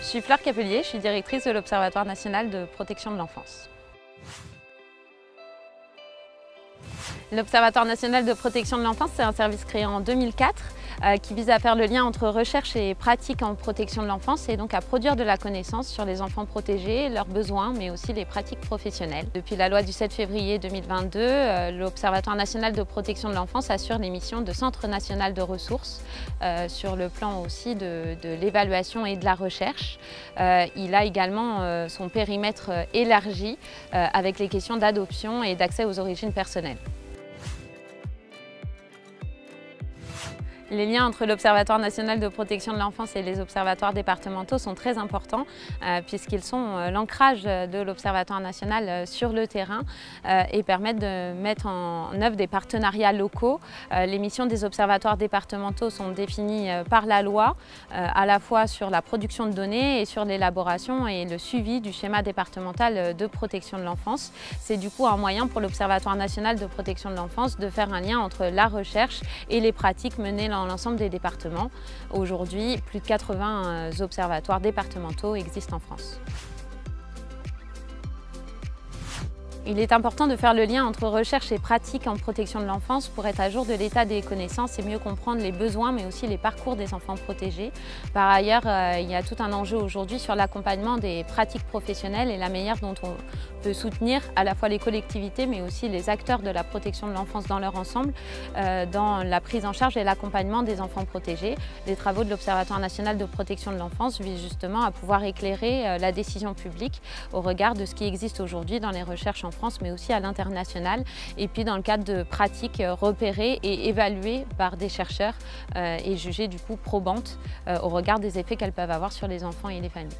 Je suis Fleur Capelier, je suis directrice de l'Observatoire national de protection de l'enfance. L'Observatoire national de protection de l'enfance, c'est un service créé en 2004 qui vise à faire le lien entre recherche et pratique en protection de l'enfance et donc à produire de la connaissance sur les enfants protégés, leurs besoins, mais aussi les pratiques professionnelles. Depuis la loi du 7 février 2022, l'Observatoire national de protection de l'enfance assure les missions de Centre national de ressources sur le plan aussi de l'évaluation et de la recherche. Il a également son périmètre élargi avec les questions d'adoption et d'accès aux origines personnelles. Les liens entre l'Observatoire national de protection de l'enfance et les observatoires départementaux sont très importants puisqu'ils sont l'ancrage de l'Observatoire national sur le terrain et permettent de mettre en œuvre des partenariats locaux. Les missions des observatoires départementaux sont définies par la loi, à la fois sur la production de données et sur l'élaboration et le suivi du schéma départemental de protection de l'enfance. C'est du coup un moyen pour l'Observatoire national de protection de l'enfance de faire un lien entre la recherche et les pratiques menées dans l'ensemble des départements. Aujourd'hui, plus de 80 observatoires départementaux existent en France. Il est important de faire le lien entre recherche et pratique en protection de l'enfance pour être à jour de l'état des connaissances et mieux comprendre les besoins mais aussi les parcours des enfants protégés. Par ailleurs, il y a tout un enjeu aujourd'hui sur l'accompagnement des pratiques professionnelles et la manière dont on peut soutenir à la fois les collectivités mais aussi les acteurs de la protection de l'enfance dans leur ensemble dans la prise en charge et l'accompagnement des enfants protégés. Les travaux de l'Observatoire national de protection de l'enfance visent justement à pouvoir éclairer la décision publique au regard de ce qui existe aujourd'hui dans les recherches en France, mais aussi à l'international, et puis dans le cadre de pratiques repérées et évaluées par des chercheurs et jugées du coup probantes au regard des effets qu'elles peuvent avoir sur les enfants et les familles.